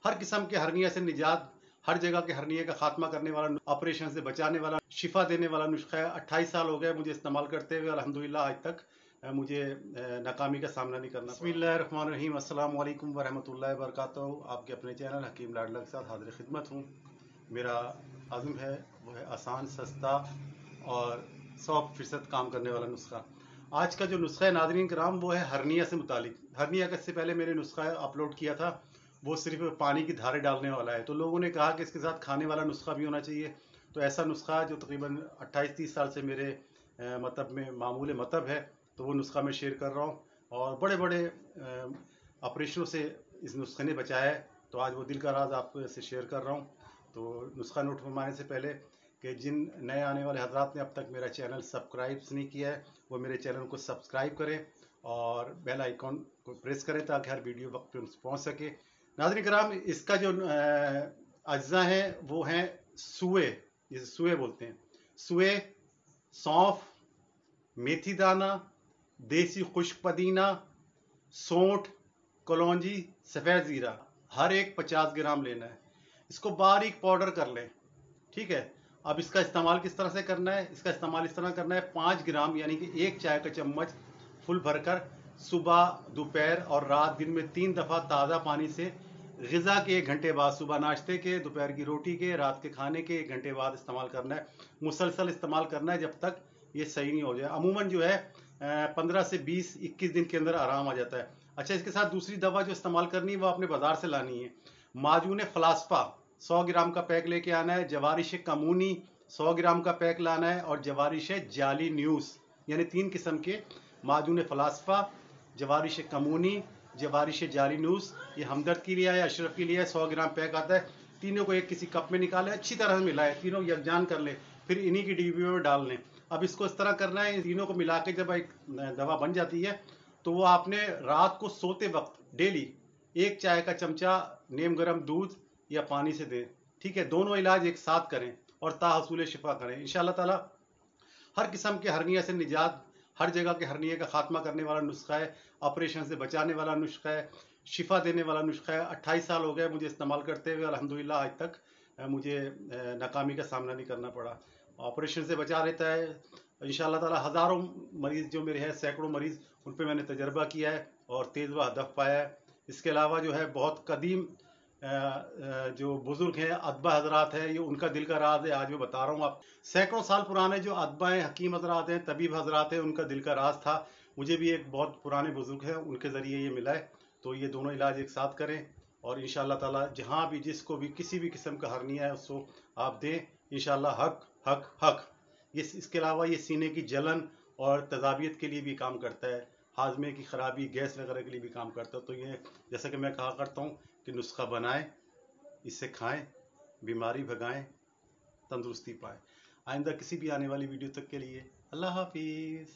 हर किस्म के हर्निया से निजात, हर जगह के हर्निया का खात्मा करने वाला, ऑपरेशन से बचाने वाला, शिफा देने वाला नुस्खा है। 28 साल हो गए मुझे इस्तेमाल करते हुए, अल्हम्दुलिल्लाह आज तक मुझे नाकामी का सामना नहीं करना। बिस्मिल्लाहिर्रहमानिर्रहीम, अस्सलाम वालेकुम वरहमतुल्लाहि वबरकातुहू। आपके अपने चैनल हकीम लाडला के साथ हाजिर खिदमत हूँ। मेरा आज़म है वो है आसान, सस्ता और 100% काम करने वाला नुस्खा। आज का जो नुस्खा है नाज़रीन कराम, वो है हर्निया से मुतालिक। हर्निया का इससे पहले मैंने नुस्खा अपलोड किया था, वो सिर्फ पानी की धारे डालने वाला है। तो लोगों ने कहा कि इसके साथ खाने वाला नुस्खा भी होना चाहिए। तो ऐसा नुस्खा जो तकरीबन 28-30 साल से मेरे मतलब में मामूल मतलब है, तो वो नुस्खा मैं शेयर कर रहा हूँ। और बड़े बड़े ऑपरेशनों से इस नुस्खे ने बचाया है। तो आज वो दिल का राज आपको ऐसे शेयर कर रहा हूँ। तो नुस्खा नोट फरमाने से पहले कि जिन नए आने वाले हजरात ने अब तक मेरा चैनल सब्सक्राइब नहीं किया है, वो मेरे चैनल को सब्सक्राइब करें और बेल आइकॉन को प्रेस करें ताकि हर वीडियो वक्त पे उनसे पहुँच सके। नाज़रीन कराम, इसका जो अज्जा है वो हैं सुए, जिसे सुए बोलते हैं। सुए, सौंफ, मेथी दाना, देसी खुश्क पुदीना, सौंठ, कलौंजी, सफ़ेद ज़ीरा, हर एक 50 ग्राम लेना है। इसको बारीक पाउडर कर लें, ठीक है। अब इसका इस्तेमाल किस तरह से करना है? इसका इस्तेमाल इस तरह करना है, 5 ग्राम यानी कि 1 चाय का चम्मच फुल भरकर सुबह, दोपहर और रात, दिन में 3 दफ़ा ताज़ा पानी से ग़िज़ा के 1 घंटे बाद, सुबह नाश्ते के, दोपहर की रोटी के, रात के खाने के 1 घंटे बाद इस्तेमाल करना है। मुसलसल इस्तेमाल करना है जब तक ये सही नहीं हो जाए। अमूमन जो है 15 से 20-21 दिन के अंदर आराम आ जाता है। अच्छा, इसके साथ दूसरी दवा जो इस्तेमाल करनी है वो आपने बाजार से लानी है। माजून फ़लास्पा 100 ग्राम का पैक लेके आना है। जवारिश कमूनी 100 ग्राम का पैक लाना है। और जवारिश जाली न्यूज़, यानी 3 किस्म के माजून फ़लास्पा, जवारिश कमूनी, जवारिश जाली न्यूज़। ये हमदर्द के लिए है, अशरफ के लिए है। 100 ग्राम पैक आता है। तीनों को एक किसी कप में निकालें, अच्छी तरह से मिलाएं, तीनों यकजान कर लें, फिर इन्हीं की डिब्बियों में डाल लें। अब इसको इस तरह करना है, तीनों को मिला के जब एक दवा बन जाती है तो वो आपने रात को सोते वक्त डेली 1 चाय का चमचा नीम गर्म दूध या पानी से दें, ठीक है। दोनों इलाज एक साथ करें और ताहसूल शिफा करें इंशाअल्लाह ताला। हर किस्म के हर्निया से निजात, हर जगह के हर्निया का खात्मा करने वाला नुस्खा है, ऑपरेशन से बचाने वाला नुस्खा है, शिफा देने वाला नुस्खा है। 28 साल हो गए मुझे इस्तेमाल करते हुए, अल्हम्दुलिल्लाह आज तक मुझे नाकामी का सामना नहीं करना पड़ा। ऑपरेशन से बचा रहता है इंशाअल्लाह ताला। हज़ारों मरीज़ जो मेरे हैं, सैकड़ों मरीज़, उन पर मैंने तजर्बा किया है और तेज़ व हदफ पाया है। इसके अलावा जो है बहुत कदीम जो बुजुर्ग हैं, अदबा हजरात हैं, ये उनका दिल का राज है, आज मैं बता रहा हूँ आप। सैकड़ों साल पुराने जो अदबा हैं, हकीम हजरात हैं, तबीब हजरात हैं, उनका दिल का राज था। मुझे भी एक बहुत पुराने बुजुर्ग हैं, उनके ज़रिए ये मिला है। तो ये दोनों इलाज एक साथ करें और इंशाअल्लाह ताला जहाँ भी, जिसको भी किसी भी किस्म का हर्निया है उसको आप दें इंशाअल्लाह। हक हक हक। ये इसके अलावा ये सीने की जलन और तजाबियत के लिए भी काम करता है, हाजमे की ख़राबी, गैस वगैरह के लिए भी काम करता है। तो ये जैसा कि मैं कहा करता हूँ कि नुस्खा बनाएं, इसे खाएं, बीमारी भगाएं, तंदुरुस्ती पाएं। आइंदा किसी भी आने वाली वीडियो तक के लिए अल्लाह हाफिज़।